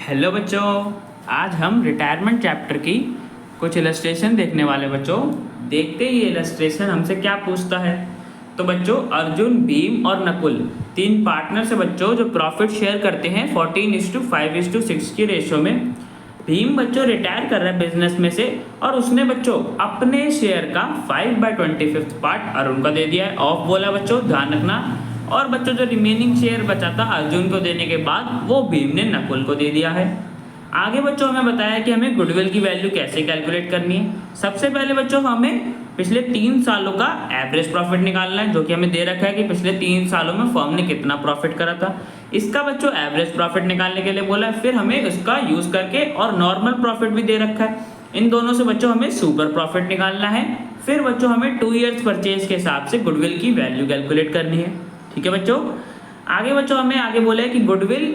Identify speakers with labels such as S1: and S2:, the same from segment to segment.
S1: Hello बच्चों, आज हम रिटायरमेंट चैप्टर की कुछ इलस्ट्रेशन देखने वाले बच्चों। देखते ही ये इलस्ट्रेशन हमसे क्या पूछता है। तो बच्चों, अर्जुन, भीम और नकुल तीन पार्टनर से बच्चों जो प्रॉफिट शेयर करते हैं 14:5:6 की रेशो में। भीम बच्चों रिटायर कर रहा है बिजनेस में से और उसने बच्चों अपने शेयर का 5/25 पार्ट अरुण को दे दिया है। ऑफ बोला बच्चों, ध्यान रखना। और बच्चों जो रिमेनिंग शेयर बचा था अर्जुन को देने के बाद वो भीम ने नकुल को दे दिया है। आगे बच्चों हमें बताया कि हमें गुडविल की वैल्यू कैसे कैलकुलेट करनी है। सबसे पहले बच्चों हमें पिछले 3 सालों का एवरेज प्रॉफिट निकालना है, जो कि हमें दे रखा है कि पिछले 3 सालों में फर्म ने कितना प्रॉफिट करा था। इसका बच्चों एवरेज प्रॉफिट निकालने के लिए बोला है। फिर हमें उसका यूज करके और नॉर्मल प्रॉफिट भी दे रखा है, इन दोनों से बच्चों हमें सुपर प्रॉफिट निकालना है। फिर बच्चों हमें 2 ईयर्स परचेज के हिसाब से गुडविल की वैल्यू कैलकुलेट करनी है। ठीक है बच्चों। आगे बच्चों हमें आगे बोला है कि गुडविल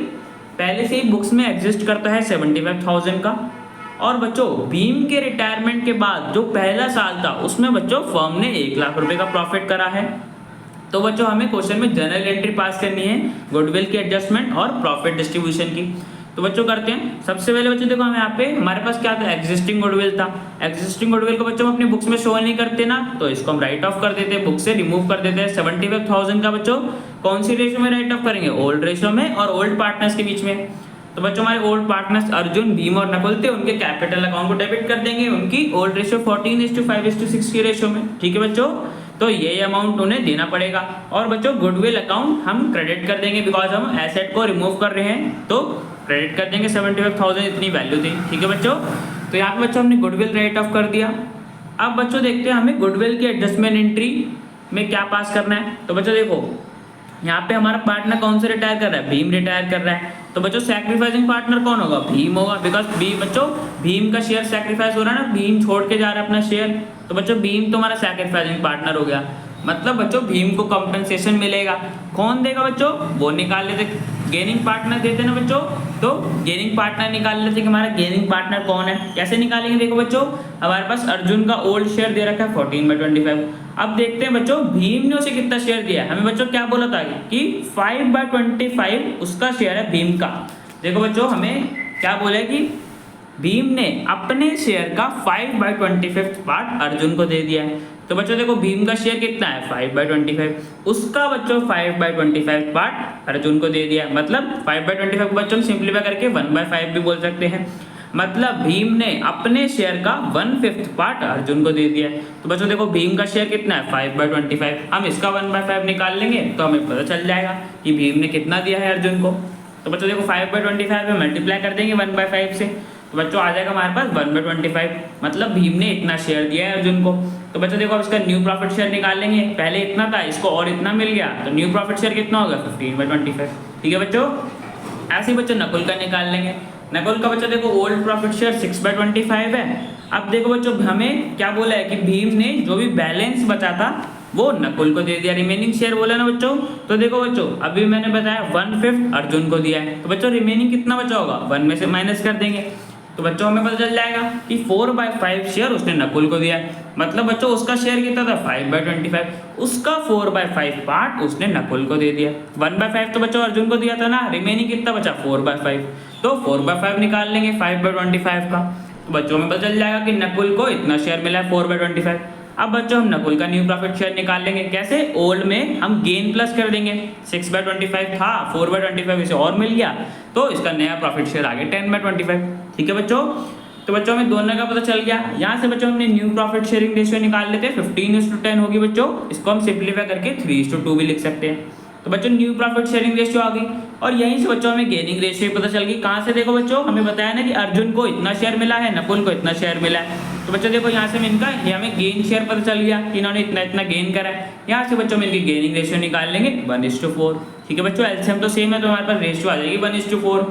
S1: पहले से ही बुक्स में एग्जिस्ट करता है 75,000 का। और बच्चों भीम के रिटायरमेंट के बाद जो पहला साल था उसमें बच्चों फर्म ने 1 लाख रुपए का प्रॉफिट करा है। तो बच्चों हमें क्वेश्चन में जनरल एंट्री पास करनी है गुडविल की एडजस्टमेंट और प्रॉफिट डिस्ट्रीब्यूशन की। तो बच्चों करते हैं। सबसे पहले बच्चों देखो, हमें यहाँ पे हमारे पास क्या था, एग्जिस्टिंग गुडविल था। एग्जिस्टिंग गुडविल को बच्चों हम अपनी बुक्स में शो नहीं करते ना, तो इसको हम राइट ऑफ कर देते हैं, बुक से रिमूव कर देते हैं। 75,000 का बच्चों कौन सी रेशो में राइट ऑफ करेंगे, ओल्ड रेशो में और ओल्ड पार्टनर्स के बीच में। तो बच्चों हमारे ओल्ड पार्टनर्स अर्जुन, भीम और नकुल थे, उनके कैपिटल अकाउंट को डेबिट कर देंगे उनकी ओल्ड रेशो 14:5:6 की रेशो में। ठीक है बच्चों, तो ये अमाउंट उन्हें देना पड़ेगा। और बच्चों गुडविल अकाउंट हम क्रेडिट कर देंगे, बिकॉज हम एसेट को रिमूव कर रहे हैं तो क्रेडिट कर देंगे। 75,000 इतनी वैल्यू थी। ठीक है बच्चों, तो यहाँ पे बच्चों हमने गुडविल राइट ऑफ कर दिया। अब बच्चों देखते हैं हमें गुडविल की एडजस्टमेंट एंट्री में क्या पास करना है। तो बच्चों देखो, यहाँ पे हमारा पार्टनर कौन से रिटायर कर रहा है, भीम रिटायर कर रहा है। तो बच्चों सैक्रिफाइसिंग पार्टनर कौन होगा, भीम होगा, बिकॉज बच्चों भीम का शेयर सैक्रिफाइस हो रहा है ना, भीम छोड़ के जा रहा है अपना शेयर। तो बच्चों भीम तो हमारा सैक्रिफाइसिंग पार्टनर हो गया, मतलब बच्चों भीम को कंपनसेशन मिलेगा। कौन देगा बच्चों, वो निकाल लेते, गेनिंग पार्टनर देते ना बच्चों। तो गेनिंग पार्टनर निकाल लेते कि हमारा गेनिंग पार्टनर कौन है। कैसे निकालेंगे, देखो बच्चों हमारे पास अर्जुन का ओल्ड शेयर दे रखा है 14/25। अब देखते हैं बच्चों भीम ने उसे कितना शेयर दिया है। हमें बच्चों क्या बोला था कि 5/25 उसका शेयर है भीम का। देखो बच्चों हमें क्या बोला है कि भीम ने अपने शेयर का 5/25 पार्ट अर्जुन को दे दिया है। तो बच्चों देखो भीम का शेयर कितना है 5/25, उसका बच्चों 5/25 पार्ट अर्जुन को दे दिया। मतलब 5/25 को बच्चों सिंपलीफाई करके 1/5 भी बोल सकते हैं। मतलब भीम ने अपने शेयर का 1/5 पार्ट अर्जुन को दे दिया है। तो बच्चों देखो भीम का शेयर कितना है 5/25, हम इसका 1/5 निकाल लेंगे तो हमें पता चल जाएगा कि भीम ने कितना दिया है अर्जुन को। तो बच्चों देखो 5/25 में मल्टीप्लाई कर देंगे 1/5 से, तो बच्चों आ जाएगा हमारे पास 1/25, मतलब भीम ने इतना शेयर दिया है अर्जुन को। तो बच्चों देखो अब इसका न्यू प्रॉफिट शेयर निकाल लेंगे, पहले इतना था इसको और इतना मिल गया, तो न्यू प्रॉफिट शेयर कितना होगा 15/25। ठीक है बच्चों, ऐसे ही बच्चों नकुल का निकाल लेंगे। नकुल का बच्चों देखो ओल्ड प्रॉफिट शेयर 6/25 है। अब देखो बच्चों हमें क्या बोला है कि भीम ने जो भी बैलेंस बचा था वो नकुल को दे दिया, रिमेनिंग शेयर बोला ना बच्चों। तो देखो बच्चों अभी मैंने बताया 1/5 अर्जुन को दिया है, तो बच्चों रिमेनिंग कितना बचा होगा, 1 में से माइनस कर देंगे तो बच्चों हमें पता चल जाएगा कि 4/5 शेयर उसने नकुल को दिया है। मतलब बच्चों उसका शेयर कितना था 5/25, उसका 4/5 पार्ट उसने नकुल को दे दिया। 1/5 तो बच्चों अर्जुन को दिया था ना, रिमेनिंग कितना बचा 4/5, तो 4/5 निकाल लेंगे 5/25 का। तो बच्चों में पता चल जाएगा कि नकुल को इतना शेयर मिला है 4/25। अब बच्चों हम नकुल का न्यू प्रॉफिट शेयर निकाल लेंगे। कैसे, ओल्ड में हम गेन प्लस कर देंगे, 6/25 था 4/25 इसे और मिल गया, तो इसका नया प्रॉफिट शेयर आ गया 10/25। ठीक है बच्चों, तो बच्चों हमें दोनों का पता चल गया। यहाँ से बच्चों हमने न्यू प्रॉफिट शेयरिंग रेशियो निकाल लेते हैं, 15:10 होगी बच्चों। इसको हम सिंप्लीफाई करके 3:2 भी लिख सकते हैं। तो बच्चों न्यू प्रॉफिट शेयरिंग रेशियो आ गई और यहीं से बच्चों हमें गेनिंग रेशियो पता चल गई। कहाँ से, देखो बच्चों हमें बताया ना कि अर्जुन को इतना शेयर मिला है, नकुल को इतना शेयर मिला है। तो बच्चों देखो यहाँ से इनका हमें गेन शेयर पता चल गया कि इन्होंने इतना इतना गेन करा है। यहाँ से बच्चों में इनकी गेनिंग रेशियो निकाल लेंगे 1:4। ठीक है बच्चों, एलसीएम तो सेम है तो हमारे पास रेशियो आ जाएगी 1:4।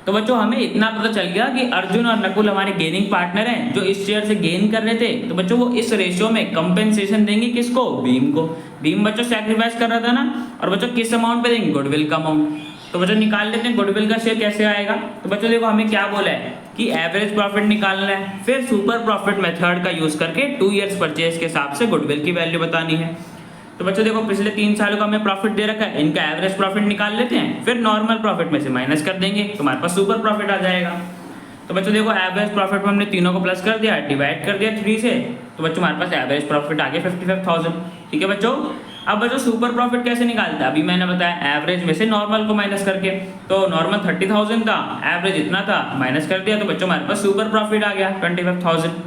S1: तो बच्चों हमें इतना पता चल गया कि अर्जुन और नकुल हमारे गेनिंग पार्टनर हैं जो इस शेयर से गेन कर रहे थे। तो बच्चों वो इस रेशियो में कंपेंसेशन देंगे किसको, भीम को। भीम बच्चों सैक्रिफाइस कर रहा था ना, और बच्चों किस अमाउंट पे देंगे, गुडविल का अमाउंट। तो बच्चों निकाल लेते हैं गुडविल का शेयर कैसे आएगा। तो बच्चों देखो हमें क्या बोला है कि एवरेज प्रॉफिट निकालना है, फिर सुपर प्रॉफिट मेथड का यूज करके 2 ईयर्स परचेज के हिसाब से गुडविल की वैल्यू बतानी है। तो बच्चों देखो पिछले 3 सालों का हमें प्रॉफिट दे रखा है, इनका एवरेज प्रॉफिट निकाल लेते हैं, फिर नॉर्मल प्रॉफिट में से माइनस कर देंगे तो हमारे पास सुपर प्रॉफिट आ जाएगा। तो बच्चों देखो एवरेज प्रॉफिट में हमने तीनों को प्लस कर दिया, डिवाइड कर दिया 3 से, तो बच्चों हमारे पास एवरेज प्रॉफिट आ गया 55,000। ठीक है बच्चों। अब बच्चों सुपर प्रॉफिट कैसे निकालता है, अभी मैंने बताया एवरेज में से नॉर्मल को माइनस करके, तो नॉर्मल 30,000 था, एवरेज इतना था, माइनस कर दिया, तो बच्चों हमारे पास सुपर प्रॉफिट आ गया 25,000।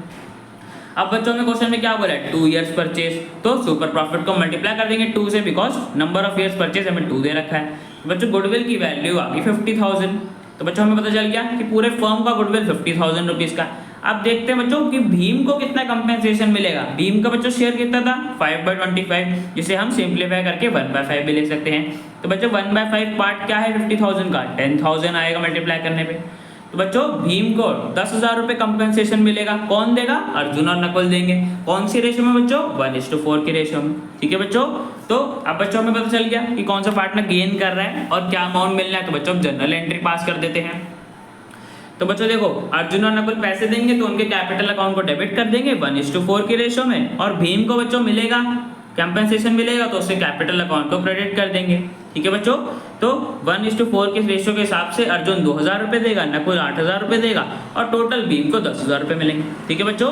S1: अब बच्चों में क्वेश्चन में क्या बोला है 2 ईयर्स परचेज, तो सुपर प्रॉफिट को मल्टीप्लाई कर देंगे 2 से, because number of years purchase हमें 2 दे रखा है। तो बच्चों गुडविल की वैल्यू आ गई 50,000। तो बच्चों हमें पता चल गया कि पूरे फर्म का गुडविल 50,000 रुपीज़ का। अब देखते हैं बच्चों कि भीम को कितना कंपेंसेशन मिलेगा। भीम का बच्चों शेयर कितना था 5/25, जिसे हम सिंप्लीफाई करके 1/5 भी ले सकते हैं। तो बच्चों 1/5 पार्ट क्या है 50,000 का, 10,000 आएगा मल्टीप्लाई करने पे। तो बच्चों भीम को 10,000 रुपये कंपेंसेशन मिलेगा, कौन देगा, अर्जुन और नकुल देंगे। कौन सी रेशो में बच्चों, 1:4 की रेशो में। ठीक है बच्चों। तो अब बच्चों हमें पता चल गया कि कौन सा पार्टनर गेन कर रहा है और क्या अमाउंट मिलना है। तो बच्चों जनरल एंट्री पास कर देते हैं। तो बच्चों देखो अर्जुन और नकुल पैसे देंगे तो उनके कैपिटल अकाउंट को डेबिट कर देंगे 1:4 की रेशो में, और भीम को बच्चों मिलेगा कंपेंसेशन मिलेगा तो उससे कैपिटल अकाउंट को क्रेडिट कर देंगे। ठीक है बच्चों। तो 1:4 के रेशो के हिसाब से अर्जुन 2,000 रुपये देगा, नकुल 8,000 रुपये देगा, और टोटल भीम को 10,000 रुपये मिलेंगे। ठीक है बच्चों।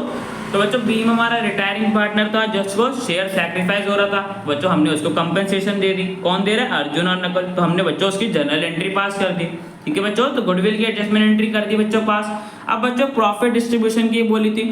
S1: तो बच्चों भीम हमारा रिटायरिंग पार्टनर था जिसको शेयर सैक्रिफाइस हो रहा था, बच्चों हमने उसको कंपेंसेशन दे दी। कौन दे रहा है, अर्जुन और नकुल। तो हमने बच्चों उसकी जनरल एंट्री पास कर दी। ठीक है बच्चों। तो गुडविल की एडजस्टमेंट एंट्री कर दी बच्चों पास। अब बच्चों प्रॉफिट डिस्ट्रीब्यूशन की बोली थी,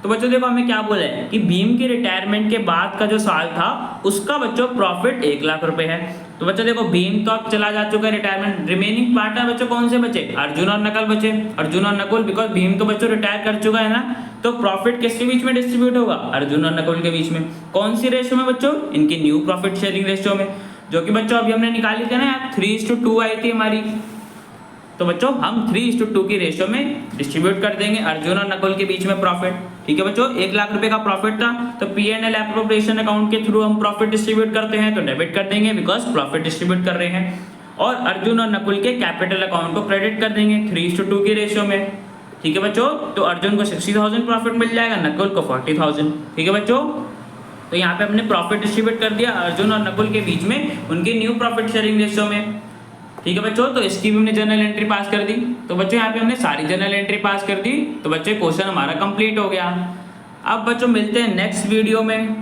S1: तो बच्चों देखो हमें क्या बोला है कि भीम की रिटायरमेंट के बाद का जो साल था उसका बच्चों प्रॉफिट 1 लाख रुपए है। तो बच्चों देखो भीम तो अब चला जा चुका है रिटायरमेंट, रिमेनिंग पार्टनर बच्चों कौन से बचे, अर्जुन और नकुल बचे। अर्जुन और नकुल, बिकॉज भीम तो बच्चों रिटायर कर चुका है ना, तो प्रॉफिट किसके बीच में डिस्ट्रीब्यूट होगा, अर्जुन और नकुल के बीच में। कौन सी रेशो में बच्चों, इनकी न्यू प्रॉफिट शेयरिंग रेशो में, जो कि बच्चों अभी हमने निकाली थी ना 3:2 आई थी हमारी। तो बच्चों हम 3:2 की रेशो में डिस्ट्रीब्यूट कर देंगे अर्जुन और नकुल के बीच में प्रॉफिट। ठीक है बच्चों। 1 लाख रुपए का प्रॉफिट था, तो P&L एप्रोप्रिएशन अकाउंट के थ्रू हम प्रॉफिट डिस्ट्रीब्यूट करते हैं, तो डेबिट कर देंगे बिकॉज प्रॉफिट डिस्ट्रीब्यूट कर रहे हैं, और अर्जुन और नकुल के कैपिटल अकाउंट को क्रेडिट कर देंगे 3:2 की रेशो में। ठीक है बच्चों। तो अर्जुन को 60,000 प्रॉफिट मिल जाएगा, नकुल को 40,000। ठीक है बच्चों। तो यहाँ पे हमने प्रॉफिट डिस्ट्रीब्यूट कर दिया अर्जुन और नकुल के बीच में उनकी न्यू प्रॉफिट शेयरिंग रेशो में। ठीक है बच्चों। तो इसकी भी हमने जनरल एंट्री पास कर दी। तो बच्चों यहाँ पे हमने सारी जनरल एंट्री पास कर दी, तो बच्चों क्वेश्चन हमारा कंप्लीट हो गया। अब बच्चों मिलते हैं नेक्स्ट वीडियो में।